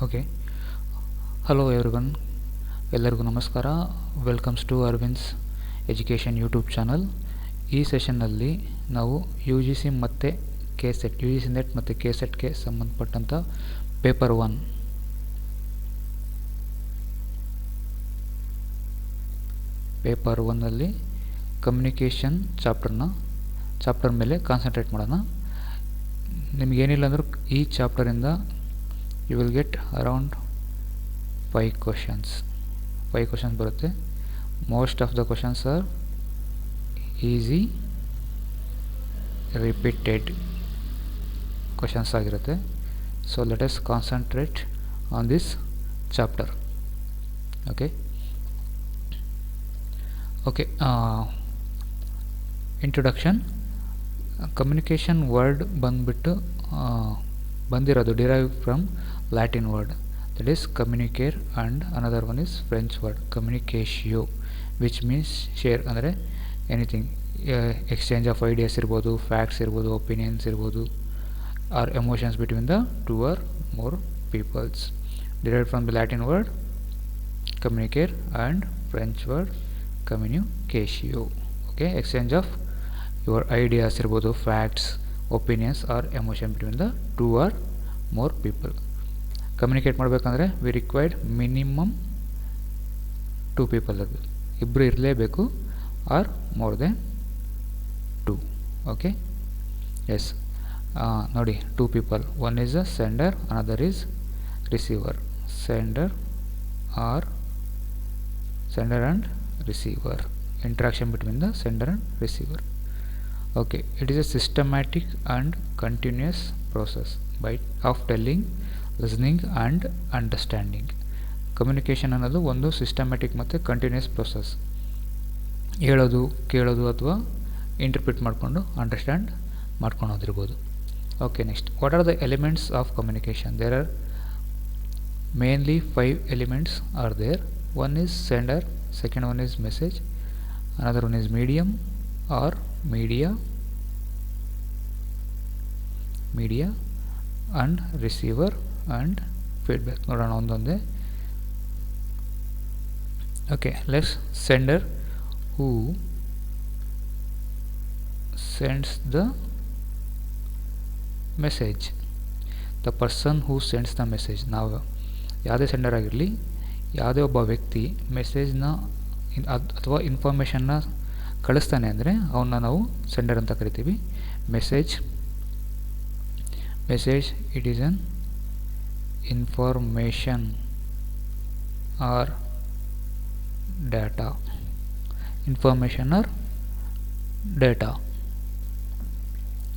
Okay, hello everyone, ಎಲ್ಲರಿಗೂ ನಮಸ್ಕಾರ. Welcomes to Aravind's education YouTube channel. ಈ ಸೆಷನ್ನಲ್ಲಿ ನಾವು ಯು ಜಿ ಸಿ ಮತ್ತು KSET, U G C NET ಮತ್ತು ಕೆಸೆಟ್ಗೆ ಸಂಬಂಧಪಟ್ಟಂಥ ಪೇಪರ್ 1ನಲ್ಲಿ ಕಮ್ಯುನಿಕೇಷನ್ ಚಾಪ್ಟರ್ ಮೇಲೆ ಕಾನ್ಸಂಟ್ರೇಟ್ ಮಾಡೋಣ. ನಿಮಗೇನಿಲ್ಲ ಅಂದರೂ ಈ ಚಾಪ್ಟರಿಂದ you will get around 5 questions ಬರುತ್ತೆ. Most of the questions are easy repeated questions ಆಗಿರುತ್ತೆ. So let us concentrate on this chapter. Okay, introduction. Communication word ಬಂದಿರೋದು derive from Latin word, that is communicare, and another one is French word communicatio, which means share. ಅಂದರೆ anything, exchange of ideas ಇರ್ಬೋದು, facts ಇರ್ಬೋದು, opinions ಇರ್ಬೋದು, or emotions between the two or more peoples. Derived from the Latin word communicare and French word communicatio. Okay, exchange of your ideas ಇರ್ಬೋದು, facts, opinions or emotion between the two or more people. Communicate ಮಾಡಬೇಕಂದ್ರೆ we required minimum 2 people, ಅದು ಇಬ್ಬರು ಇರಲೇಬೇಕು, or more than 2. Okay, yes, ನೋಡಿ, 2 people, one is a sender, another is receiver. Sender and receiver, interaction between the sender and receiver. Okay, it is a systematic and continuous process of telling, listening and understanding. Communication ಅನ್ನೋದು ಒಂದು systematic ಮತ್ತು continuous process. ಹೇಳೋದು, ಕೇಳೋದು ಅಥವಾ interpret ಮಾಡಿಕೊಂಡು understand ಮಾಡ್ಕೊಳೋದಿರ್ಬೋದು. Okay, next, what are the elements of communication? There are mainly 5 elements are there. One is sender, second one is message, another one is medium or media and receiver and feedback. ನೋಡೋಣ ಒಂದೊಂದೇ. Okay, let's sender, who sends the message, the person who sends the message. ನಾವು ಯಾವುದೇ sender ಆಗಿರಲಿ, ಯಾವುದೇ ಒಬ್ಬ ವ್ಯಕ್ತಿ ಮೆಸೇಜ್ನ ಅಥವಾ ಇನ್ಫಾರ್ಮೇಷನ್ನ ಕಳಿಸ್ತಾನೆ ಅಂದರೆ ಅವನ್ನ ನಾವು ಸೆಂಡರ್ ಅಂತ ಕರಿತೀವಿ. Message, it is an information or data.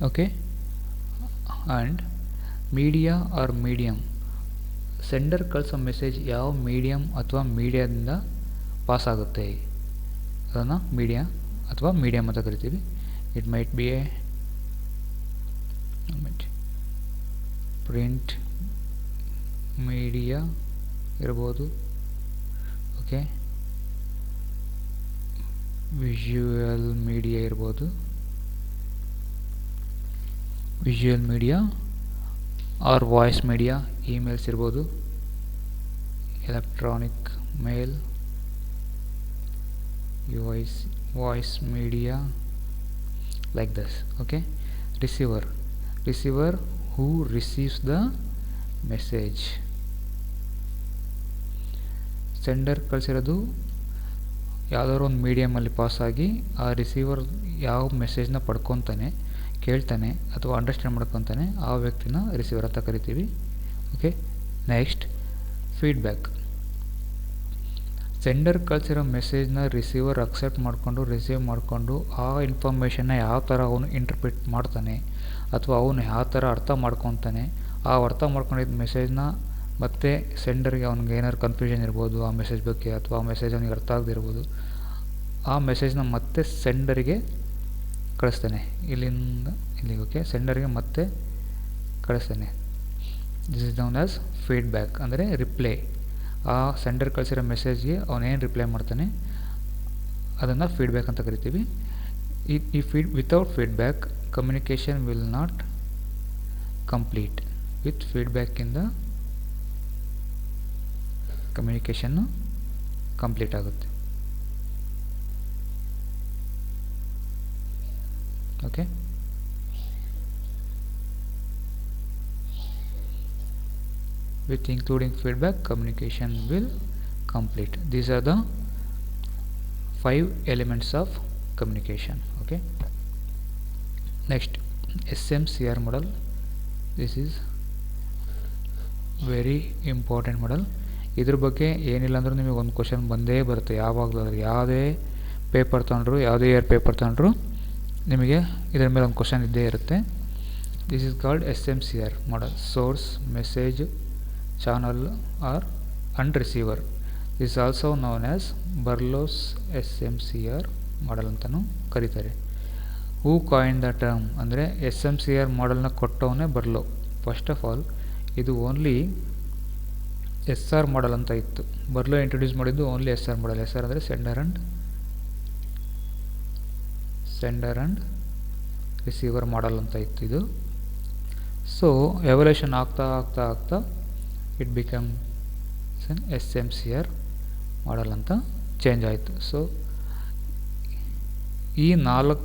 Okay, and media or medium, sender ಕಳಿಸೋ ಮೆಸೇಜ್ ಯಾವ ಮೀಡಿಯಮ್ ಅಥವಾ ಮೀಡಿಯಾದಿಂದ ಪಾಸ್ ಆಗುತ್ತೆ ಅದನ್ನು ಮೀಡಿಯಾ ಅಥವಾ ಮೀಡಿಯಮ್ ಅಂತ ಕರಿತೀವಿ. It might be A print media ಇರ್ಬೋದು, ಓಕೆ, ವಿಜುವಲ್ ಮೀಡಿಯಾ ಇರ್ಬೋದು, ಆರ್ ವಾಯ್ಸ್ ಮೀಡಿಯಾ, ಇಮೇಲ್ಸ್ ಇರ್ಬೋದು, electronic mail, voice media, like this. Okay, receiver who receives the message. Sender ಕಳಿಸಿರೋದು ಯಾವುದಾದ್ರು ಒಂದು ಮೀಡಿಯಮಲ್ಲಿ ಪಾಸಾಗಿ ಆ ರಿಸೀವರ್ ಯಾವ ಮೆಸೇಜ್ನ ಪಡ್ಕೊತಾನೆ, ಕೇಳ್ತಾನೆ ಅಥವಾ ಅಂಡರ್ಸ್ಟ್ಯಾಂಡ್ ಮಾಡ್ಕೊತಾನೆ, ಆ ವ್ಯಕ್ತಿನ ರಿಸೀವರ್ ಅಂತ ಕರಿತೀವಿ. Okay, next, feedback. ಸೆಂಡರ್ ಕಳಿಸಿರೋ ಮೆಸೇಜ್ನ ರಿಸೀವರ್ ರಿಸೀವ್ ಮಾಡಿಕೊಂಡು ಆ ಇನ್ಫಾರ್ಮೇಷನ್ನ ಯಾವ ಥರ ಅವನು ಇಂಟರ್ಪ್ರಿಟ್ ಮಾಡ್ತಾನೆ ಅಥವಾ ಅವನು ಯಾವ ಥರ ಅರ್ಥ ಮಾಡ್ಕೊತಾನೆ, ಆ ಅರ್ಥ ಮಾಡ್ಕೊಂಡಿದ್ದ ಮೆಸೇಜ್ನ ಮತ್ತೆ ಸೆಂಡರ್ಗೆ ಅವ್ನಿಗೆ ಏನಾದ್ರು ಕನ್ಫ್ಯೂಷನ್ ಇರ್ಬೋದು ಆ ಮೆಸೇಜ್ ಬಗ್ಗೆ, ಅಥವಾ ಆ ಮೆಸೇಜ್ ಅವನಿಗೆ ಅರ್ಥ ಆಗದಿರ್ಬೋದು, ಆ ಮೆಸೇಜ್ನ ಮತ್ತೆ ಸೆಂಡರಿಗೆ ಕಳಿಸ್ತಾನೆ, ಇಲ್ಲಿಂದ ಇಲ್ಲಿಗೆ. ಓಕೆ, ಸೆಂಡರ್ಗೆ ಮತ್ತೆ ಕಳಿಸ್ತಾನೆ. This is known as feedback, ಅಂದರೆ ರಿಪ್ಲೈ. ಆ ಸೆಂಡರ್ ಕಳಿಸಿರೋ ಮೆಸೇಜ್ಗೆ ಅವನೇನು ರಿಪ್ಲೈ ಮಾಡ್ತಾನೆ ಅದನ್ನು ಫೀಡ್ಬ್ಯಾಕ್ ಅಂತ ಕರಿತೀವಿ. Without feedback communication will not complete. With feedback in the ಕಮ್ಯುನಿಕೇಷನ್ನು ಕಂಪ್ಲೀಟ್ ಆಗುತ್ತೆ. Okay, with including feedback, communication will complete. These are the 5 elements of communication. Okay, next, SMCR model. This is very important model. ಇದ್ರ ಬಗ್ಗೆ ಏನಿಲ್ಲ ಅಂದರೂ ನಿಮಗೆ ಒಂದು question ಬಂದೇ ಬರುತ್ತೆ ಯಾವಾಗಲೂ. ಯಾವುದೇ ಪೇಪರ್ ತೊಗೊಂಡ್ರು, ಯಾವುದೇ ಇಯರ್ ಪೇಪರ್ ತೊಗೊಂಡ್ರು ನಿಮಗೆ ಇದರ ಮೇಲೆ ಒಂದು ಕ್ವಶನ್ ಇದ್ದೇ ಇರುತ್ತೆ. This is called SMCR model. Source, message, channel or and receiver. This also known as Berlo's SMCR model ಅಂತಲೂ ಕರೀತಾರೆ. ಹೂ ಕಾಯಿನ್ ದ ಟರ್ಮ್ ಅಂದರೆ SMCR ಮಾಡಲ್ನ ಕೊಟ್ಟವನೇ ಬರ್ಲೋ. ಫಸ್ಟ್ ಆಫ್ ಆಲ್ ಇದು ಓನ್ಲಿ SR ಮಾಡಲ್ ಅಂತ ಇತ್ತು. ಬರ್ಲೋ ಇಂಟ್ರೊಡ್ಯೂಸ್ ಮಾಡಿದ್ದು only SR model. SR ಅಂದರೆ ಸೆಂಡರ್ ಆ್ಯಂಡ್ ರಿಸೀವರ್ ಮಾಡಲ್ ಅಂತ ಇತ್ತು ಇದು. ಸೊ ಎವಲ್ಯೂಷನ್ ಆಗ್ತಾ ಇಟ್ ಬಿಕಮ್ SMCR ಮಾಡಲ್ ಅಂತ ಚೇಂಜ್ ಆಯಿತು. ಸೊ ಈ 4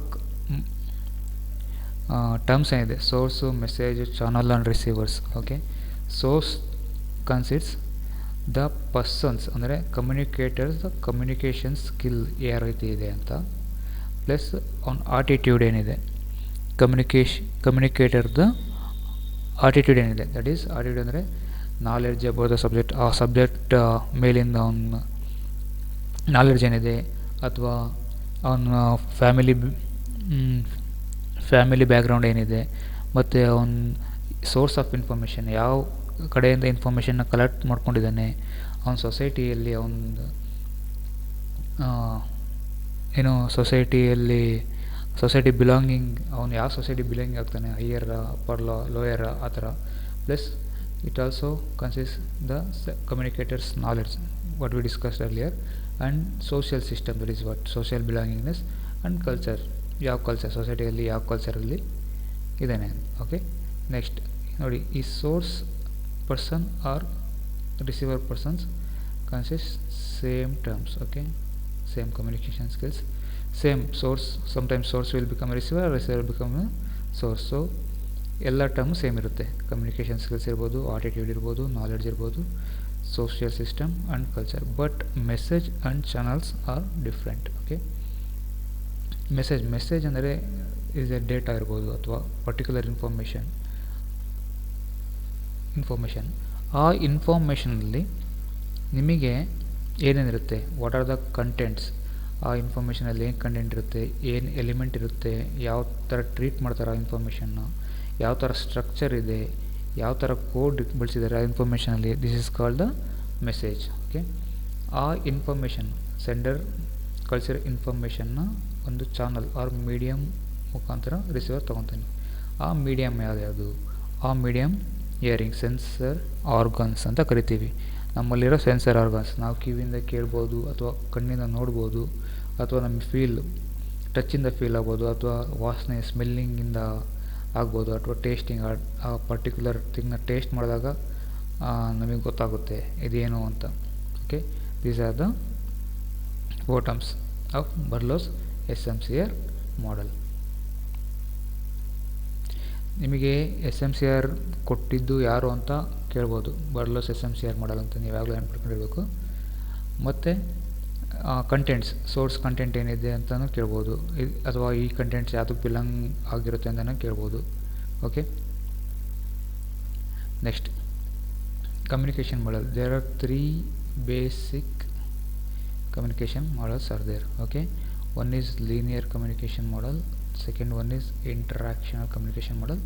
ಟರ್ಮ್ಸ್ ಏನಿದೆ, source, message, channel and receivers. Okay, source ಕನ್ಸಿಡ್ಸ್ the persons ಅಂದರೆ ಕಮ್ಯುನಿಕೇಟರ್ಸ್ ಕಮ್ಯುನಿಕೇಷನ್ ಸ್ಕಿಲ್ ಯಾವ ರೀತಿ ಇದೆ ಅಂತ, ಪ್ಲಸ್ ಅವ್ನ ಆಟಿಟ್ಯೂಡ್ ಏನಿದೆ, ಕಮ್ಯುನಿಕೇಟರ್ದ ಆಟಿಟ್ಯೂಡ್ ಏನಿದೆ. ದಟ್ ಈಸ್ ಆಟಿಟ್ಯೂಡ್ ಅಂದರೆ ನಾಲೆಡ್ಜ್ ಅಬೌಟ್ ದ ಸಬ್ಜೆಕ್ಟ್. ಆ ಸಬ್ಜೆಕ್ಟ್ ಮೇಲಿಂದ ಅವನ ನಾಲೆಡ್ಜ್ ಏನಿದೆ, ಅಥವಾ ಅವನ ಫ್ಯಾಮಿಲಿ ಬ್ಯಾಕ್ಗ್ರೌಂಡ್ ಏನಿದೆ, ಮತ್ತು ಅವನ ಸೋರ್ಸ್ ಆಫ್ ಇನ್ಫಾರ್ಮೇಷನ್, ಯಾವ ಕಡೆಯಿಂದ ಇನ್ಫಾರ್ಮೇಷನ್ನ ಕಲೆಕ್ಟ್ ಮಾಡ್ಕೊಂಡಿದ್ದಾನೆ, ಅವನ ಸೊಸೈಟಿಯಲ್ಲಿ ಏನು ಸೊಸೈಟಿ ಬಿಲಾಂಗಿಂಗ್, ಅವನು ಯಾವ ಸೊಸೈಟಿ ಬಿಲಾಂಗಿಂಗ್ ಆಗ್ತಾನೆ, ಹೈಯರ್, ಅಪ್ಪರ್, ಲೋಯರ್, ಆ ಥರ. Plus it also consist the communicators knowledge what we discussed earlier, and social system, that is what social belongingness, and culture, ಯಾವ ಕಲ್ಚರ್ ಸೊಸೈಟಿಯಲ್ಲಿ ಯಾವ ಕಲ್ಚರಲ್ಲಿ ಇದ್ದಾನೆ. ಓಕೆ, ನೆಕ್ಸ್ಟ್ ನೋಡಿ, ಈ source person or receiver persons consist same terms. Okay, same communication skills, same source. Sometimes source will become receiver, receiver become source. So ಎಲ್ಲ term same ಇರುತ್ತೆ. Communication skills ಇರ್ಬೋದು, ಆಟಿಟ್ಯೂಡ್ ಇರ್ಬೋದು, ನಾಲೆಡ್ಜ್ ಇರ್ಬೋದು, social system and culture. But message and channels are different. Okay, message ಅಂದರೆ is A data ಇರ್ಬೋದು, ಅಥವಾ particular information. ಆ ಇನ್ಫಾರ್ಮೇಷನಲ್ಲಿ ನಿಮಗೆ ಏನೇನಿರುತ್ತೆ, ವಾಟ್ ಆರ್ ದ ಕಂಟೆಂಟ್ಸ್, ಆ ಇನ್ಫಾರ್ಮೇಷನಲ್ಲಿ ಏನು ಕಂಟೆಂಟ್ ಇರುತ್ತೆ, ಏನು ಎಲಿಮೆಂಟ್ ಇರುತ್ತೆ, ಯಾವ ಥರ ಟ್ರೀಟ್ ಮಾಡ್ತಾರೆ ಆ ಇನ್ಫಾರ್ಮೇಷನ್ನ, ಯಾವ ಥರ ಸ್ಟ್ರಕ್ಚರ್ ಇದೆ, ಯಾವ ಥರ ಕೋಡ್ ಬಳಸಿದ್ದಾರೆ ಆ ಇನ್ಫಾರ್ಮೇಷನಲ್ಲಿ. This is called the message. Okay, ಆ ಇನ್ಫಾರ್ಮೇಷನ್ ಸೆಂಡರ್ ಕಳಿಸಿರೋ ಇನ್ಫಾರ್ಮೇಷನ್ನ ಒಂದು ಚಾನಲ್ ಆರ್ ಮೀಡಿಯಮ್ ಮುಖಾಂತರ ರಿಸೀವರ್ ತೊಗೊತಾನೆ. ಆ ಮೀಡಿಯಮ್ ಯಾವ್ದು? ಆ ಮೀಡಿಯಮ್ ಇಯರಿಂಗ್, ಸೆನ್ಸರ್ ಆರ್ಗನ್ಸ್ ಅಂತ ಕರಿತೀವಿ. ನಮ್ಮಲ್ಲಿರೋ ಸೆನ್ಸರ್ ಆರ್ಗನ್ಸ್, ನಾವು ಕಿವಿಯಿಂದ ಕೇಳ್ಬೋದು, ಅಥವಾ ಕಣ್ಣಿಂದ ನೋಡ್ಬೋದು, ಅಥವಾ ನಮ್ಮ ಟಚ್ಚಿಂದ ಫೀಲ್ ಆಗ್ಬೋದು, ಅಥವಾ ವಾಸನೆ ಸ್ಮೆಲ್ಲಿಂಗಿಂದ ಆಗ್ಬೋದು, ಅಥವಾ ಟೇಸ್ಟಿಂಗ್, ಆ ಪರ್ಟಿಕ್ಯುಲರ್ ಥಿಂಗ್ನ ಟೇಸ್ಟ್ ಮಾಡಿದಾಗ ನಮಗೆ ಗೊತ್ತಾಗುತ್ತೆ ಇದೇನು ಅಂತ. Okay, these are the 4 terms of Berlo's SMCR model. ನಿಮಗೆ SMCR ಕೊಟ್ಟಿದ್ದು ಯಾರು ಅಂತ ಕೇಳ್ಬೋದು. ಬರ್ಲೋಸ್ SMCR ಮಾಡಲ್ ಅಂತ ನೀವು ಯಾವಾಗಲೂ ನೆನ್ಪಿಟ್ಕೊಂಡಿರಬೇಕು. ಮತ್ತು ಕಂಟೆಂಟ್ಸ್, ಸೋರ್ಸ್ ಕಂಟೆಂಟ್ ಏನಿದೆ ಅಂತಲೂ ಕೇಳ್ಬೋದು, ಅಥವಾ ಈ ಕಂಟೆಂಟ್ಸ್ ಯಾವುದಕ್ಕೆ ಬಿಲಾಂಗ್ ಆಗಿರುತ್ತೆ ಅಂತಲೂ ಕೇಳ್ಬೋದು. Okay, next communication model. There are 3 basic communication models are there. Okay, one is linear communication model, second one is interactional communication model,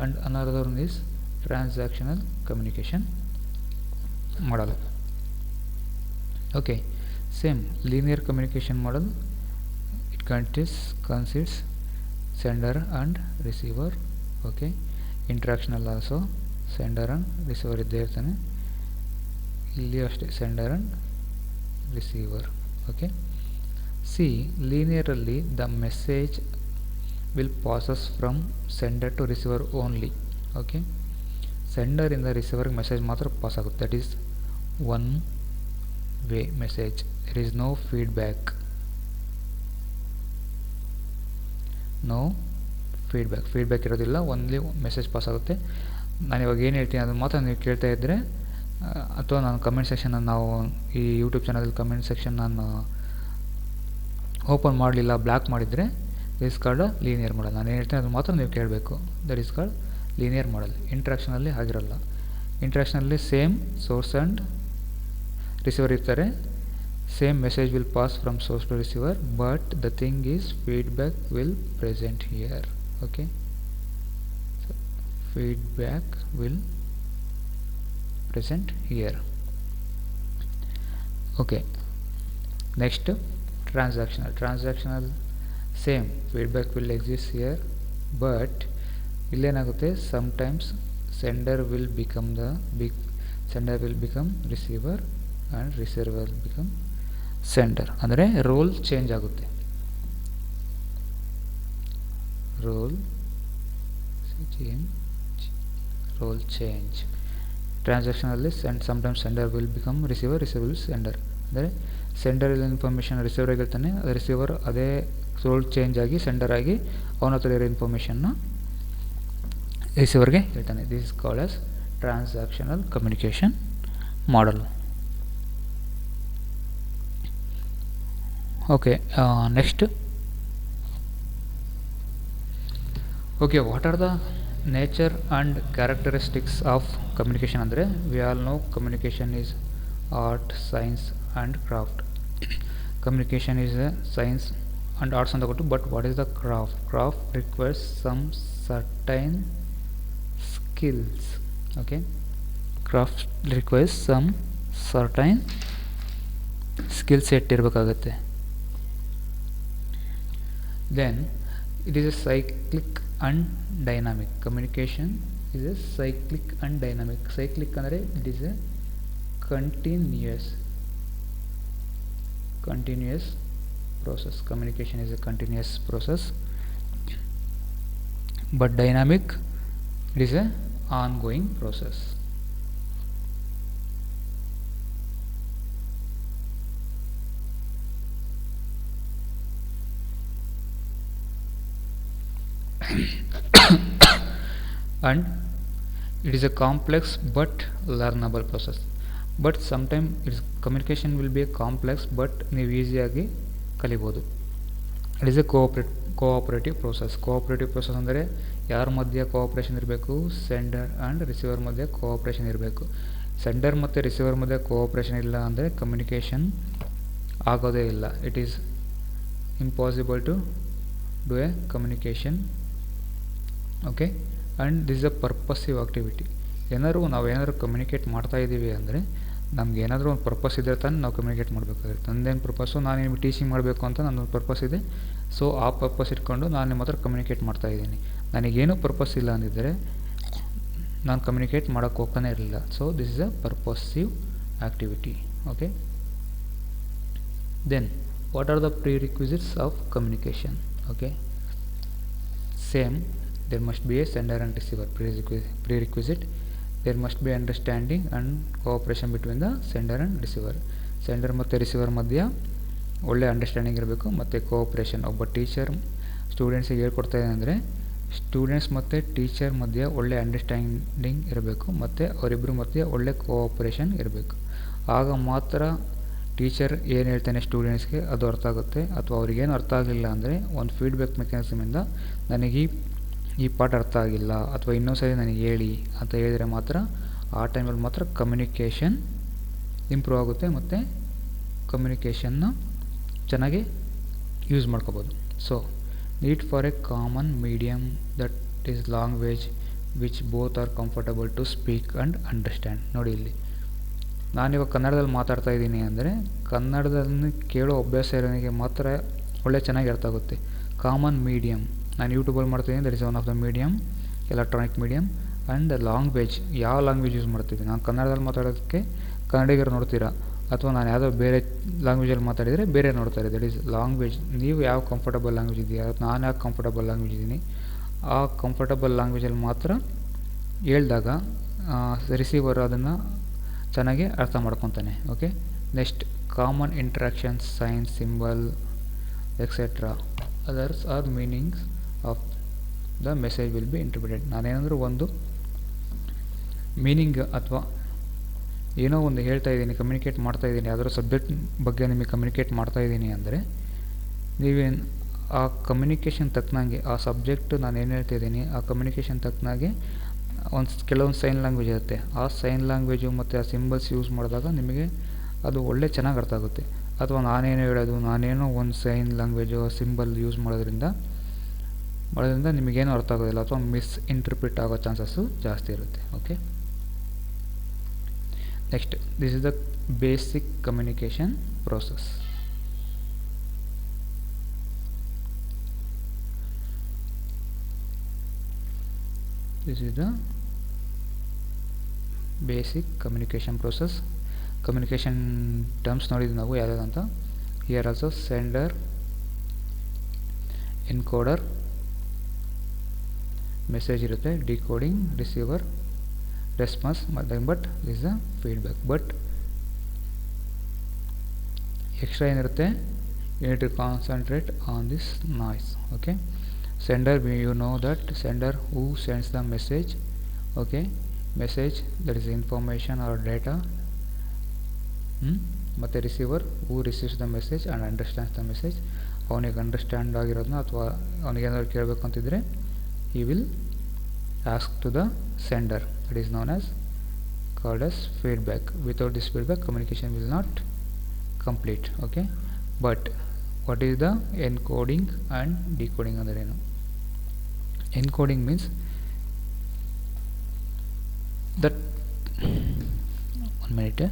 and another one is transactional communication model. Okay, same linear communication model, it consists sender and receiver. Okay, interactional also sender and receiver idde irtane, illi ashte sender and receiver. Okay, see, linearly the message will passes from sender to receiver only. Okay, sender ಇಂದ ರಿಸೀವರ್ಗೆ message ಮಾತ್ರ pass ಆಗುತ್ತೆ. That is 1 way message. There is no feedback. No feedback ಇರೋದಿಲ್ಲ, only message pass ಆಗುತ್ತೆ. ನಾನು ಇವಾಗ ಏನು ಹೇಳ್ತೀನಿ ಅದನ್ನು ಮಾತ್ರ ನೀವು ಕೇಳ್ತಾ ಇದ್ದರೆ, ಅಥವಾ ನಾನು ಕಮೆಂಟ್ ಸೆಕ್ಷನ್ ನಾವು ಈ ಯೂಟ್ಯೂಬ್ ಚಾನಲಲ್ಲಿ ಕಮೆಂಟ್ ಸೆಕ್ಷನ್ ನಾನು ಓಪನ್ ಮಾಡಲಿಲ್ಲ, ಬ್ಲಾಕ್ ಮಾಡಿದರೆ this is called linear model. ನಾನು ಏನು ಹೇಳ್ತೀನಿ ಅದು ಮಾತ್ರ ನೀವು ಕೇಳಬೇಕು. That is called linear model. ಇಂಟ್ರಾಕ್ಷನಲ್ಲಿ ಆಗಿರಲ್ಲ. ಇಂಟ್ರಾಕ್ಷನಲ್ಲಿ ಸೇಮ್ ಸೋರ್ಸ್ ಆ್ಯಂಡ್ ರಿಸೀವರ್ ಇರ್ತಾರೆ. Same message will pass from source to receiver, but the thing is feedback will present here. Okay, feedback will present here. Okay, next transactional same feedback will exist here, but ಇಲ್ಲೇನಾಗುತ್ತೆ, sometimes sender will become receiver and receiver will become sender. ಅಂದರೆ role change ಆಗುತ್ತೆ. Role change. ಟ್ರಾನ್ಸಾಕ್ಷನಲ್ಲಿ sometimes sender will become receiver, receiver will sender. ಅಂದರೆ ಸೆಂಡರ್ ಇಲ್ಲ information ರಿಸೀವರ್ಗೆ ಹೇಳ್ತಾನೆ, ಅದು receiver ಅದೇ ರೋಲ್ ಚೇಂಜ್ ಆಗಿ ಸೆಂಡರ್ ಆಗಿ ಅವನ ಹತ್ರ ಇರೋ ಇನ್ಫಾರ್ಮೇಷನ್ನ ರಿಸೀವರ್ಗೆ ಹೇಳ್ತಾನೆ. This is called as transactional communication model. Okay, next. Okay, what are the nature and characteristics of communication ಅಂದರೆ, we all know communication is art, science and craft. Communication is a science and arts ಅಂತ ಕೊಟ್ಟು, but what is the craft? Craft requires some certain skills. Okay, craft requires some certain skill set ಇರಬೇಕಾಗತ್ತೆ. Then it is a cyclic and dynamic. Communication is a cyclic and dynamic. Cyclic ಅಂದರೆ it is a continuous process. Communication is a continuous process, but dynamic, it is a ongoing process. And it is a complex but learnable process. But sometimes communication will be a complex, but ನೀವು ಈಸಿಯಾಗಿ ಕಲಿಬೋದು. It is a cooperative process. Cooperative process ಅಂದರೆ ಯಾರ ಮಧ್ಯೆ cooperation ಇರಬೇಕು? Sender and receiver ಮಧ್ಯೆ cooperation ಇರಬೇಕು. Sender ಮತ್ತು ರಿಸೀವರ್ ಮಧ್ಯೆ ಕೋಆಪ್ರೇಷನ್ ಇಲ್ಲ ಅಂದರೆ ಕಮ್ಯುನಿಕೇಷನ್ ಆಗೋದೇ ಇಲ್ಲ. It is impossible to do a communication. Okay, and this is a purposive activity. ನಾವೇನಾದ್ರು ಕಮ್ಯುನಿಕೇಟ್ ಮಾಡ್ತಾ ಇದ್ದೀವಿ ಅಂದರೆ ನಮ್ಗೆ ಏನಾದರೂ ಒಂದು ಪರ್ಪಸ್ ಇದ್ದರೆ ತಾನೇ ನಾವು ಕಮ್ಯುನಿಕೇಟ್ ಮಾಡಬೇಕಾಗುತ್ತೆ. ನಂದೇನು ಪರ್ಪಸ್ಸು, ನಾನು ನಿಮಗೆ ಟೀಚಿಂಗ್ ಮಾಡಬೇಕು ಅಂತ ನನ್ನೊಂದು ಪರ್ಪಸ್ ಇದೆ. ಸೊ ಆ ಪರ್ಪಸ್ ಇಟ್ಕೊಂಡು ನಾನು ನಿಮ್ಮ ಹತ್ರ ಕಮ್ಯುನಿಕೇಟ್ ಮಾಡ್ತಾಯಿದ್ದೀನಿ. ನನಗೇನೂ ಪರ್ಪಸ್ ಇಲ್ಲ ಅಂದಿದ್ದರೆ ನಾನು ಕಮ್ಯುನಿಕೇಟ್ ಮಾಡೋಕ್ಕೆ ಹೋಗ್ತಾನೆ ಇರಲಿಲ್ಲ. So this is a purposive activity. Okay, then what are the prerequisites of communication? Okay, same, there must be a sender and receiver. Prerequisite, there must be understanding and cooperation between the sender and receiver. Sender ಮತ್ತು receiver ಮಧ್ಯ ಒಳ್ಳೆ understanding ಇರಬೇಕು, ಮತ್ತು cooperation. ಒಬ್ಬ teacher ಸ್ಟೂಡೆಂಟ್ಸಿಗೆ ಹೇಳ್ಕೊಡ್ತಾ ಇದೆ ಅಂದರೆ students ಮತ್ತು ಟೀಚರ್ ಮಧ್ಯೆ ಒಳ್ಳೆ ಅಂಡರ್ಸ್ಟ್ಯಾಂಡಿಂಗ್ ಇರಬೇಕು, ಮತ್ತು ಅವರಿಬ್ಬರ ಮಧ್ಯೆ ಒಳ್ಳೆ ಕೋಆಪ್ರೇಷನ್ ಇರಬೇಕು. ಆಗ ಮಾತ್ರ ಟೀಚರ್ ಏನು ಹೇಳ್ತಾನೆ ಸ್ಟೂಡೆಂಟ್ಸ್ಗೆ ಅದು ಅರ್ಥ ಆಗುತ್ತೆ. ಅಥವಾ ಅವ್ರಿಗೇನು ಅರ್ಥ ಆಗಲಿಲ್ಲ ಅಂದರೆ ಒಂದು ಫೀಡ್ಬ್ಯಾಕ್ ಮೆಕ್ಯಾನಿಸಮಿಂದ ನನಗೆ ಈ ಪಾಠ ಅರ್ಥ ಆಗಿಲ್ಲ ಅಥವಾ ಇನ್ನೊಂದು ಸರಿ ನನಗೆ ಹೇಳಿ ಅಂತ ಹೇಳಿದರೆ ಮಾತ್ರ ಆ ಟೈಮಲ್ಲಿ ಮಾತ್ರ ಕಮ್ಯುನಿಕೇಷನ್ ಇಂಪ್ರೂವ್ ಆಗುತ್ತೆ, ಮತ್ತು ಕಮ್ಯುನಿಕೇಷನ್ನ ಚೆನ್ನಾಗಿ ಯೂಸ್ ಮಾಡ್ಕೋಬೋದು. So need for a common medium that is language which both are comfortable to speak and understand. ನೋಡಿ, ಇಲ್ಲಿ ನಾನಿವಾಗ ಕನ್ನಡದಲ್ಲಿ ಮಾತಾಡ್ತಾ ಇದ್ದೀನಿ ಅಂದರೆ ಕನ್ನಡದಲ್ಲಿ ಕೇಳೋ ಅಭ್ಯಾಸ ಇರೋನಿಗೆ ಮಾತ್ರ ಒಳ್ಳೆ ಚೆನ್ನಾಗಿ ಅರ್ಥ ಆಗುತ್ತೆ. ಕಾಮನ್ ಮೀಡಿಯಮ್, ನಾನು ಯೂಟ್ಯೂಬಲ್ಲಿ ಮಾಡ್ತಿದ್ದೀನಿ, that is one of the medium, electronic medium. And language, ಯಾವ ಲ್ಯಾಂಗ್ವೇಜ್ ಯೂಸ್ ಮಾಡ್ತಿದ್ದೀನಿ, ನಾನು ಕನ್ನಡದಲ್ಲಿ ಮಾತಾಡೋದಕ್ಕೆ ಕನ್ನಡಿಗರು ನೋಡ್ತೀರಾ, ಅಥವಾ ನಾನು ಯಾವುದೋ ಬೇರೆ ಲ್ಯಾಂಗ್ವೇಜಲ್ಲಿ ಮಾತಾಡಿದರೆ ಬೇರೆ ನೋಡ್ತಾರೆ. That is language. ನೀವು ಯಾವ ಕಂಫರ್ಟಬಲ್ ಲ್ಯಾಂಗ್ವೇಜ್ ಇದೆಯಾ, ನಾನು ಯಾವ ಕಂಫರ್ಟಬಲ್ ಲ್ಯಾಂಗ್ವೇಜ್ ಇದ್ದೀನಿ, ಆ ಕಂಫರ್ಟಬಲ್ ಲ್ಯಾಂಗ್ವೇಜಲ್ಲಿ ಮಾತ್ರ ಹೇಳಿದಾಗ ರಿಸೀವರ್ ಅದನ್ನು ಚೆನ್ನಾಗಿ ಅರ್ಥ ಮಾಡ್ಕೊತಾನೆ. Okay, next common interactions, signs, symbol etcetera others are meanings of the message will be interpreted. ನಾನೇನಾದರೂ ಒಂದು ಮೀನಿಂಗ್ ಅಥವಾ ಏನೋ ಒಂದು ಹೇಳ್ತಾ ಇದ್ದೀನಿ, ಕಮ್ಯುನಿಕೇಟ್ ಮಾಡ್ತಾ ಇದ್ದೀನಿ, ಅದರ ಸಬ್ಜೆಕ್ಟ್ ಬಗ್ಗೆ ನಿಮಗೆ ಕಮ್ಯುನಿಕೇಟ್ ಮಾಡ್ತಾ ಇದ್ದೀನಿ ಅಂದರೆ ನೀವೇನು ಆ ಕಮ್ಯುನಿಕೇಷನ್ ತಕ್ಕನಾಗೆ ಆ ಸಬ್ಜೆಕ್ಟ್ ನಾನು ಏನು ಹೇಳ್ತಿದ್ದೀನಿ ಆ ಕಮ್ಯುನಿಕೇಷನ್ ತಕ್ಕನಾಗೆ ಕೆಲವೊಂದು ಸೈನ್ ಲ್ಯಾಂಗ್ವೇಜ್ ಇರುತ್ತೆ. ಆ ಸೈನ್ ಲ್ಯಾಂಗ್ವೇಜು ಮತ್ತು ಆ ಸಿಂಬಲ್ಸ್ ಯೂಸ್ ಮಾಡಿದಾಗ ನಿಮಗೆ ಅದು ಒಳ್ಳೆ ಚೆನ್ನಾಗಿ ಅರ್ಥ ಆಗುತ್ತೆ. ಅಥವಾ ನಾನೇನೋ ಹೇಳೋದು, ನಾನೇನೋ ಒಂದು ಸೈನ್ ಲ್ಯಾಂಗ್ವೇಜು ಸಿಂಬಲ್ ಯೂಸ್ ಮಾಡೋದ್ರಿಂದ ನಿಮಗೇನು ಅರ್ಥ ಆಗೋದಿಲ್ಲ ಅಥವಾ ಮಿಸ್ಇಂಟರ್ಪ್ರಿಟ್ ಆಗೋ ಚಾನ್ಸಸ್ಸು ಜಾಸ್ತಿ ಇರುತ್ತೆ. Okay, next this is the basic communication process. This is the basic communication process. Communication terms ನೋಡಿದ್ವಿ ನಾವು ಯಾವುದಂತ. Here also sender, encoder, message ಇರುತ್ತೆ, decoding, receiver, response, but this the feedback. But extra ಏನಿರುತ್ತೆ, you need to concentrate on this noise. Okay, sender, you know that sender who sends the message. Okay, message that is information or data. ಮತ್ತು receiver who receives the message and understands the message. ಅವನಿಗೆ understand ಆಗಿರೋದನ್ನ ಅಥವಾ ಅವನಿಗೇನಾದ್ರು ಕೇಳಬೇಕು ಅಂತಿದ್ರೆ he will ask to the sender. That is known as called as feedback. Without this feedback communication will not complete. Okay, but what is the encoding and decoding ಅಂದರೆ ಏನು? Encoding means that one minute,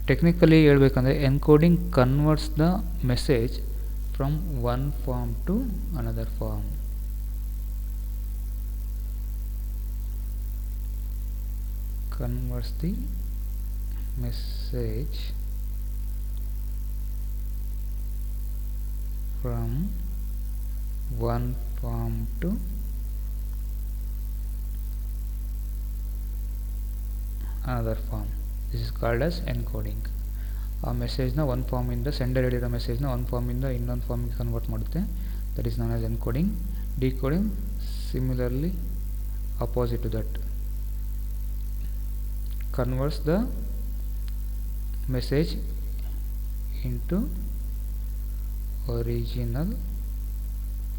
technically ಹೇಳ್ಬೇಕಂದ್ರೆ encoding converts the message from one form to another form. Converts the message from one form to another form. This is called as encoding. ಆ ಮೆಸೇಜ್ನ ಒಂದು ಫಾರ್ಮಿಂದ sender ಹೇಳಿರೋ ಮೆಸೇಜ್ನ ಒಂದು ಫಾರ್ಮಿಂದ ಇನ್ನೊಂದು ಫಾರ್ಮಿಗೆ convert ಮಾಡುತ್ತೆ. That is known as encoding. Decoding similarly opposite to that, converts the message into original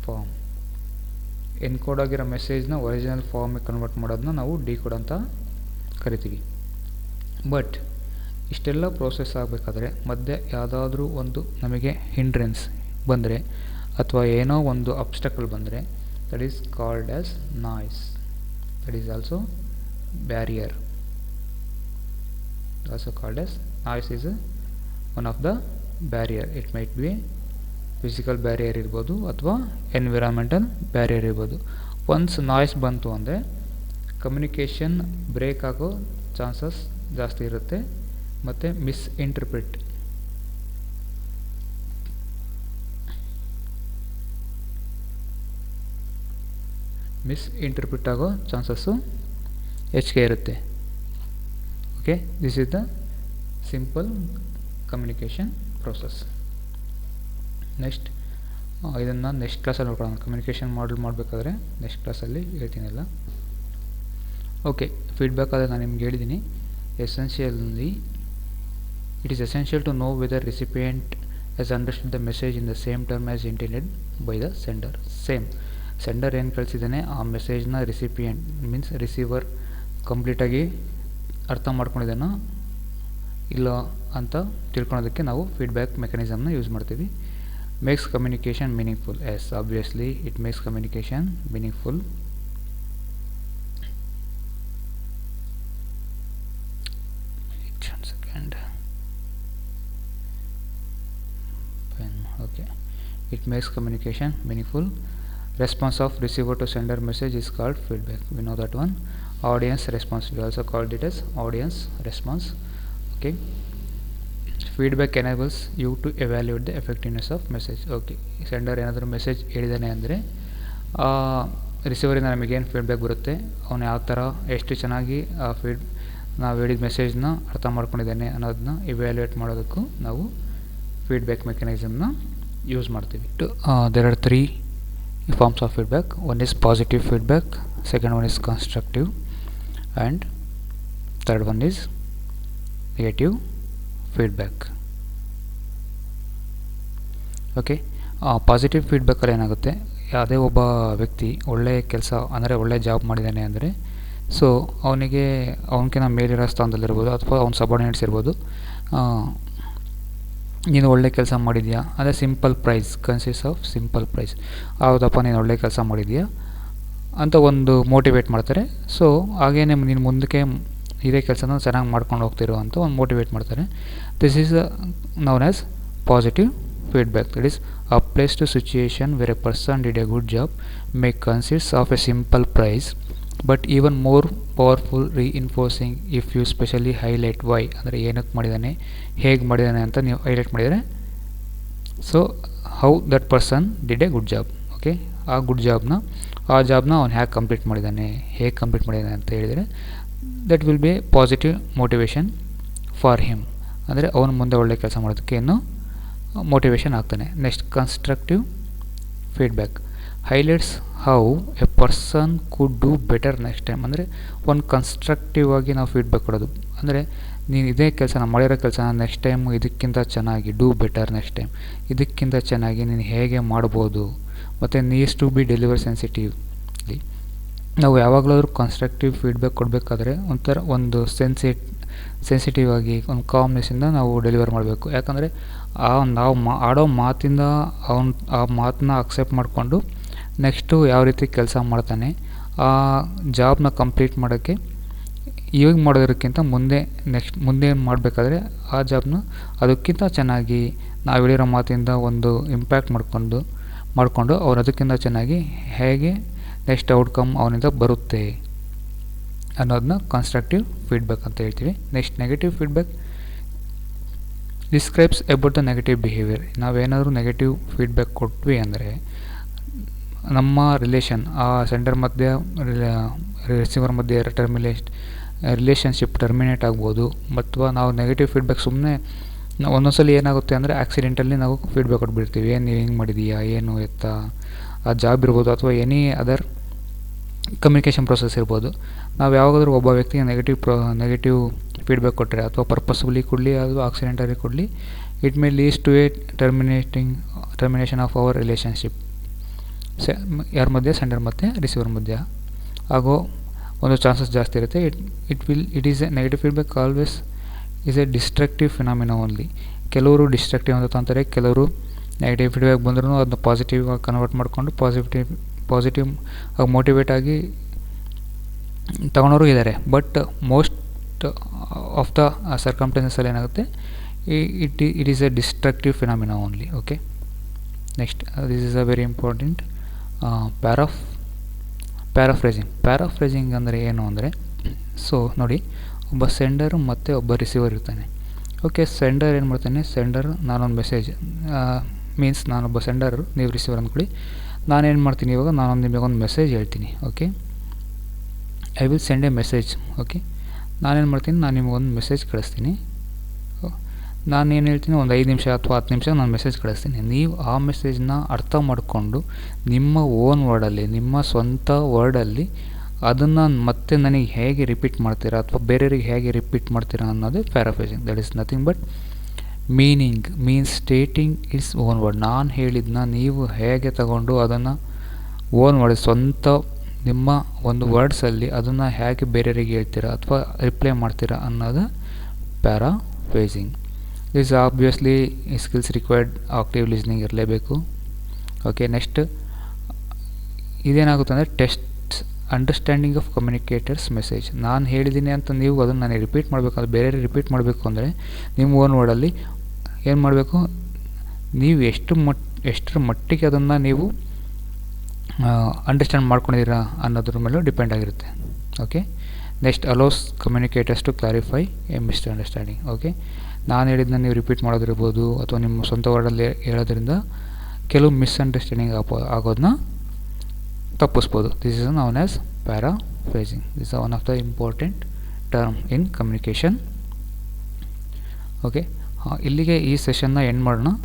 form. Encode ಆಗಿರೋ ಮೆಸೇಜ್ನ ಒರಿಜಿನಲ್ ಫಾರ್ಮಿಗೆ ಕನ್ವರ್ಟ್ ಮಾಡೋದನ್ನ ನಾವು ಡಿಕೋಡ್ ಅಂತ ಕರಿತೀವಿ. ಬಟ್ ಇಷ್ಟೆಲ್ಲ ಪ್ರೋಸೆಸ್ ಆಗಬೇಕಾದ್ರೆ ಮಧ್ಯೆ ಯಾವುದಾದ್ರೂ ಒಂದು ನಮಗೆ ಹಿಂಡ್ರೆನ್ಸ್ ಬಂದರೆ ಅಥವಾ ಏನೋ ಒಂದು ಅಬ್ಸ್ಟಕಲ್ ಬಂದರೆ that is called as noise. That is also barrier. Also called as noise is one of the barrier. It might be physical barrier ಇರ್ಬೋದು ಅಥವಾ ಎನ್ವಿರಾನ್ಮೆಂಟಲ್ ಬ್ಯಾರಿಯರ್ ಇರ್ಬೋದು. ಒನ್ಸ್ ನಾಯ್ಸ್ ಬಂತು ಅಂದರೆ ಕಮ್ಯುನಿಕೇಷನ್ ಬ್ರೇಕ್ ಆಗೋ ಚಾನ್ಸಸ್ ಜಾಸ್ತಿ ಇರುತ್ತೆ ಮತ್ತು ಮಿಸ್ಇಂಟರ್ಪ್ರಿಟ್ ಆಗೋ ಚಾನ್ಸಸ್ಸು ಹೆಚ್ಚಿಗೆ ಇರುತ್ತೆ. Okay, this is the simple communication process. Next ಇದನ್ನು ನೆಕ್ಸ್ಟ್ ಕ್ಲಾಸಲ್ಲಿ ನೋಡೋಣ. ಕಮ್ಯುನಿಕೇಷನ್ ಮಾಡೆಲ್ ಮಾಡಬೇಕಾದ್ರೆ ನೆಕ್ಸ್ಟ್ ಕ್ಲಾಸಲ್ಲಿ ಹೇಳ್ತೀನಲ್ಲ. ಓಕೆ, ಫೀಡ್ಬ್ಯಾಕ್ ಆದರೆ ನಾನು ನಿಮ್ಗೆ ಹೇಳಿದ್ದೀನಿ. Essentially it is essential to know whether recipient has understood the message in the same term as intended by the sender. Same sender ಏನು ಕಳಿಸಿದ್ದಾನೆ ಆ ಮೆಸೇಜ್ನ ರಿಸಿಪಿಯೆಂಟ್ ಮೀನ್ಸ್ ರಿಸೀವರ್ ಕಂಪ್ಲೀಟಾಗಿ ಅರ್ಥ ಮಾಡ್ಕೊಂಡಿದ್ದಾನೋ ಇಲ್ಲ ಅಂತ ತಿಳ್ಕೊಳೋದಕ್ಕೆ ನಾವು ಫೀಡ್ಬ್ಯಾಕ್ ಮೆಕ್ಯಾನಿಸಮ್ನ ಯೂಸ್ ಮಾಡ್ತೀವಿ. Makes communication meaningful. Yes, obviously it makes communication meaningful. Okay, it makes communication meaningful. Response of receiver to sender message is called feedback. We know that one. Audience response, we also called it as audience response. Okay, feedback enables you to evaluate the effectiveness of message. Okay, sender ಏನಾದರೂ message ಹೇಳಿದಾನೆ ಅಂದರೆ ರಿಸೀವರಿಂದ ನಮಗೇನು feedback ಬರುತ್ತೆ, ಅವನು ಯಾವ ಥರ ಎಷ್ಟು ಚೆನ್ನಾಗಿ ಆ ನಾವು ಹೇಳಿದ ಮೆಸೇಜ್ನ ಅರ್ಥ ಮಾಡ್ಕೊಂಡಿದ್ದಾನೆ ಅನ್ನೋದನ್ನ ಇವ್ಯಾಲ್ಯೂಯೇಟ್ ಮಾಡೋದಕ್ಕೂ ನಾವು ಫೀಡ್ಬ್ಯಾಕ್ ಮೆಕ್ಯಾನಿಸಮ್ನ ಯೂಸ್ ಮಾಡ್ತೀವಿ. There are 3 forms of feedback. One is positive feedback, second one is constructive, and third one is negative feedback. Okay, positive ಫೀಡ್ಬ್ಯಾಕಲ್ಲಿ ಏನಾಗುತ್ತೆ, ಯಾವುದೇ ಒಬ್ಬ ವ್ಯಕ್ತಿ ಒಳ್ಳೆಯ ಕೆಲಸ ಅಂದರೆ ಒಳ್ಳೆಯ ಜಾಬ್ ಮಾಡಿದ್ದಾನೆ ಅಂದರೆ ಸೊ ಅವನಿಗೆ ಅವನಕಿಂತ ಮೇಲಿರೋ ಸ್ಥಾನದಲ್ಲಿರ್ಬೋದು ಅಥವಾ ಅವ್ನ ಸಬಾರ್ಡಿನೇಟ್ಸ್ ಇರ್ಬೋದು, ನೀನು ಒಳ್ಳೆ ಕೆಲಸ ಮಾಡಿದ್ಯಾ ಅಂದರೆ simple praise consist of simple praise, ಹೌದಪ್ಪ ನೀನು ಒಳ್ಳೆ ಕೆಲಸ ಮಾಡಿದ್ಯಾ ಅಂತ ಒಂದು ಮೋಟಿವೇಟ್ ಮಾಡ್ತಾರೆ. ಸೊ ಹಾಗೇನೆ ನೀನು ಮುಂದಕ್ಕೆ ಇದೇ ಕೆಲಸನ ಚೆನ್ನಾಗಿ ಮಾಡ್ಕೊಂಡು ಹೋಗ್ತಿರೋ ಅಂತ ಒಂದು ಮೋಟಿವೇಟ್ ಮಾಡ್ತಾರೆ. This is known as positive feedback. That is applies to situation where a person did a good job may consist of a simple prize, but even more powerful reinforcing if you specially highlight why, ಅಂದರೆ ಏನಕ್ಕೆ ಮಾಡಿದ್ದಾನೆ, ಹೇಗೆ ಮಾಡಿದ್ದಾನೆ ಅಂತ ನೀವು highlight ಮಾಡಿದರೆ, so how that person did A good job. Okay, ಆ good ಜಾಬ್ನ ಅವ್ನು ಹೇಗೆ ಕಂಪ್ಲೀಟ್ ಮಾಡಿದ್ದಾನೆ, ಹೇಗೆ ಕಂಪ್ಲೀಟ್ ಮಾಡಿದ್ದಾನೆ ಅಂತ ಹೇಳಿದರೆ that will be A positive motivation for him, ಅಂದರೆ ಅವನು ಮುಂದೆ ಒಳ್ಳೆ ಕೆಲಸ ಮಾಡೋದಕ್ಕೆ ಇನ್ನೂ ಮೋಟಿವೇಶನ್ ಆಗ್ತಾನೆ. Next constructive feedback highlights how A person could do better next time, ಅಂದರೆ ಒಂದು ಕನ್ಸ್ಟ್ರಕ್ಟಿವ್ ಆಗಿ ನಾವು ಫೀಡ್ಬ್ಯಾಕ್ ಕೊಡೋದು, ಅಂದರೆ ನೀನು ಇದೇ ಕೆಲಸ ನಾವು ಮಾಡಿರೋ ಕೆಲಸನ ನೆಕ್ಸ್ಟ್ ಟೈಮ್ ಇದಕ್ಕಿಂತ ಚೆನ್ನಾಗಿ ಡೂ ಬೆಟರ್, ನೆಕ್ಸ್ಟ್ ಟೈಮ್ ಇದಕ್ಕಿಂತ ಚೆನ್ನಾಗಿ ನೀನು ಹೇಗೆ ಮಾಡ್ಬೋದು, ಮತ್ತು ನೀಡ್ಸ್ ಟು ಬಿ ಡೆಲಿವರ್ ಸೆನ್ಸಿಟಿವ್ಲಿ. ನಾವು ಯಾವಾಗಲಾದ್ರೂ ಕನ್ಸ್ಟ್ರಕ್ಟಿವ್ ಫೀಡ್ಬ್ಯಾಕ್ ಕೊಡಬೇಕಾದ್ರೆ ಒಂಥರ ಒಂದು ಸೆನ್ಸಿಟಿವ್ ಆಗಿ ಒಂದು ಕಾಮ್ನೆಸ್ಸಿಂದ ನಾವು ಡೆಲಿವರ್ ಮಾಡಬೇಕು. ಯಾಕಂದರೆ ನಾವು ಆಡೋ ಮಾತಿಂದ ಆ ಮಾತನ್ನ ಅಕ್ಸೆಪ್ಟ್ ಮಾಡಿಕೊಂಡು ನೆಕ್ಸ್ಟು ಯಾವ ರೀತಿ ಕೆಲಸ ಮಾಡ್ತಾನೆ, ಆ ಜಾಬ್ನ ಕಂಪ್ಲೀಟ್ ಮಾಡೋಕ್ಕೆ ಇವಾಗ ಮಾಡೋದಕ್ಕಿಂತ ಮುಂದೆ ಏನು ಮಾಡಬೇಕಾದ್ರೆ ಆ ಜಾಬ್ನ ಅದಕ್ಕಿಂತ ಚೆನ್ನಾಗಿ ನಾವು ಹೇಳಿರೋ ಮಾತಿಂದ ಒಂದು ಇಂಪ್ಯಾಕ್ಟ್ ಮಾಡಿಕೊಂಡು ಅವ್ರು ಅದಕ್ಕಿಂತ ಚೆನ್ನಾಗಿ ಹೇಗೆ ನೆಕ್ಸ್ಟ್ ಔಟ್ಕಮ್ ಅವನಿಂದ ಬರುತ್ತೆ ಅನ್ನೋದನ್ನ ಕನ್ಸ್ಟ್ರಕ್ಟಿವ್ ಫೀಡ್ಬ್ಯಾಕ್ ಅಂತ ಹೇಳ್ತೀವಿ. Next negative feedback describes about the negative behaviour. ನಾವೇನಾದರೂ ನೆಗೆಟಿವ್ ಫೀಡ್ಬ್ಯಾಕ್ ಕೊಟ್ವಿ ಅಂದರೆ ನಮ್ಮ ರಿಲೇಷನ್, ಆ ಸೆಂಡರ್ ಮಧ್ಯೆ ರಿಸೀವರ್ ಮಧ್ಯೆ ರಿಲೇಷನ್ಶಿಪ್ ಟರ್ಮಿನೇಟ್ ಆಗ್ಬೋದು. ಮತ್ತು ನಾವು ನೆಗೆಟಿವ್ ಫೀಡ್ಬ್ಯಾಕ್ ಸುಮ್ಮನೆ ಒಂದೊಂದ್ಸಲಿ ಏನಾಗುತ್ತೆ ಅಂದರೆ ಆಕ್ಸಿಡೆಂಟಲ್ಲಿ ನಾವು ಫೀಡ್ಬ್ಯಾಕ್ ಕೊಟ್ಬಿಡ್ತೀವಿ, ಏನು ನೀವು ಹಿಂಗೆ ಮಾಡಿದೀಯಾ, ಏನು ಎತ್ತ, ಆ ಜಾಬ್ ಇರ್ಬೋದು ಅಥವಾ ಎನಿ ಅದರ್ ಕಮ್ಯುನಿಕೇಷನ್ ಪ್ರೊಸೆಸ್ ಇರ್ಬೋದು. ನಾವು ಯಾವಾಗಾದರೂ ಒಬ್ಬ ವ್ಯಕ್ತಿಗೆ ನೆಗೆಟಿವ್ ಫೀಡ್ಬ್ಯಾಕ್ ಕೊಟ್ಟರೆ ಅಥವಾ ಪರ್ಪಸ್ಫುಲಿ ಕೊಡಲಿ ಅಥವಾ ಆಕ್ಸಿಡೆಂಟಲಿ ಕೊಡಲಿ, it may leads to a termination of our relationship. ಯಾರ ಮಧ್ಯೆ, ಸೆಂಡರ್ ಮತ್ತು ರಿಸೀವರ್ ಮಧ್ಯೆ ಆಗೋ ಒಂದು ಚಾನ್ಸಸ್ ಜಾಸ್ತಿ ಇರುತ್ತೆ. It is A negative feedback always is A destructive phenomena only. ಕೆಲವರು ಡಿಸ್ಟ್ರಕ್ಟಿವ್ ಅಂತ ಅಂತಾರೆ, ಕೆಲವರು ನೆಗೆಟಿವ್ ಫೀಡ್ಬ್ಯಾಕ್ ಬಂದ್ರೂ ಅದನ್ನ ಪಾಸಿಟಿವ್ ಆಗಿ ಕನ್ವರ್ಟ್ ಮಾಡಿಕೊಂಡು ಪಾಸಿಟಿವ್ ಆಗಿ ಮೋಟಿವೇಟ್ ಆಗಿ ತಗೊಳೋರು ಇದ್ದಾರೆ. ಬಟ್ ಮೋಸ್ಟ್ ಆಫ್ ದ ಸರ್ಕಮ್ಸ್ಟೆನ್ಸಲ್ಲಿ ಏನಾಗುತ್ತೆ, it is A destructive phenomena only. Okay, next this is a very important paraphrasing ಅಂದರೆ ಏನು ಅಂದರೆ, ಸೊ ನೋಡಿ, ಒಬ್ಬ ಸೆಂಡರ್ ಮತ್ತು ಒಬ್ಬ ರಿಸೀವರ್ ಇರ್ತಾನೆ. ಓಕೆ, ಸೆಂಡರ್ ಏನು ಮಾಡ್ತಾನೆ, ನಾನೊಂದು ಮೆಸೇಜ್ ಮೀನ್ಸ್ ನಾನೊಬ್ಬ ಸೆಂಡರ್, ನೀವು ರಿಸೀವರ್ ಅಂದ್ಕೊಳ್ಳಿ. ನಾನೇನು ಮಾಡ್ತೀನಿ, ಇವಾಗ ನಿಮಗೊಂದು ಮೆಸೇಜ್ ಹೇಳ್ತೀನಿ. Okay, I will send A message. Okay, ನಾನೇನು ಮಾಡ್ತೀನಿ, ನಾನು ನಿಮಗೊಂದು ಮೆಸೇಜ್ ಕಳಿಸ್ತೀನಿ. ನಾನೇನು ಹೇಳ್ತೀನಿ, ಒಂದು 5 ನಿಮಿಷ ಅಥವಾ 10 ನಿಮಿಷ ನಾನು ಮೆಸೇಜ್ ಕಳಿಸ್ತೀನಿ. ನೀವು ಆ ಮೆಸೇಜ್ನ ಅರ್ಥ ಮಾಡಿಕೊಂಡು ನಿಮ್ಮ ಓನ್ ವರ್ಡಲ್ಲಿ, ನಿಮ್ಮ ಸ್ವಂತ ವರ್ಡಲ್ಲಿ ಅದನ್ನು ಮತ್ತೆ ನನಗೆ ಹೇಗೆ ರಿಪೀಟ್ ಮಾಡ್ತೀರಾ ಅಥವಾ ಬೇರೆಯವ್ರಿಗೆ ಹೇಗೆ ರಿಪೀಟ್ ಮಾಡ್ತೀರಾ ಅನ್ನೋದೇ paraphrasing. That is nothing but means stating its own word. ನಾನು ಹೇಳಿದ್ದನ್ನ ನೀವು ಹೇಗೆ ತಗೊಂಡು ಅದನ್ನು ಓನ್ ವರ್ಡ್, ಸ್ವಂತ ನಿಮ್ಮ ಒಂದು ವರ್ಡ್ಸಲ್ಲಿ ಅದನ್ನು ಹೇಗೆ ಬೇರೆಯವರಿಗೆ ಹೇಳ್ತೀರಾ ಅಥವಾ ರಿಪ್ಲೈ ಮಾಡ್ತೀರಾ ಅನ್ನೋದು paraphrasing. This obviously skills required, active listening ಇರಲೇಬೇಕು. ಓಕೆ, ನೆಕ್ಸ್ಟ್ ಇದೇನಾಗುತ್ತೆ ಅಂದರೆ ಟೆಸ್ಟ್ ಅಂಡರ್ಸ್ಟ್ಯಾಂಡಿಂಗ್ ಆಫ್ ಕಮ್ಯುನಿಕೇಟರ್ಸ್ ಮೆಸೇಜ್. ನಾನು ಹೇಳಿದ್ದೀನಿ ಅಂತ ನೀವು ಅದನ್ನು ನನಗೆ ರಿಪೀಟ್ ಮಾಡಬೇಕಾದ್ರೆ, ಬೇರೆ ರಿಪೀಟ್ ಮಾಡಬೇಕು ಅಂದರೆ ನಿಮ್ಮ ಓನ್ ವರ್ಡಲ್ಲಿ ಏನು ಮಾಡಬೇಕು, ನೀವು ಎಷ್ಟರ ಮಟ್ಟಿಗೆ ಅದನ್ನು ನೀವು ಅಂಡರ್ಸ್ಟ್ಯಾಂಡ್ ಮಾಡ್ಕೊಂಡಿದ್ದೀರಾ ಅನ್ನೋದ್ರ ಮೇಲೂ ಡಿಪೆಂಡ್ ಆಗಿರುತ್ತೆ. Okay, next allows communicators to clarify a misunderstanding. Okay, ನಾನು ಹೇಳಿದ್ದನ್ನ ನೀವು ರಿಪೀಟ್ ಮಾಡೋದಿರ್ಬೋದು ಅಥವಾ ನಿಮ್ಮ ಸ್ವಂತ ವರ್ಡಲ್ಲಿ ಹೇಳೋದ್ರಿಂದ ಕೆಲವು ಮಿಸ್ಅಂಡರ್ಸ್ಟ್ಯಾಂಡಿಂಗ್ ಆಗೋದನ್ನ ತಪ್ಪಿಸ್ಬೋದು. This is known as paraphrasing. This is one of the important term in communication. Okay, ಇಲ್ಲಿಗೆ ಈ ಸೆಷನ್ನ ಎಂಡ್ ಮಾಡೋಣ.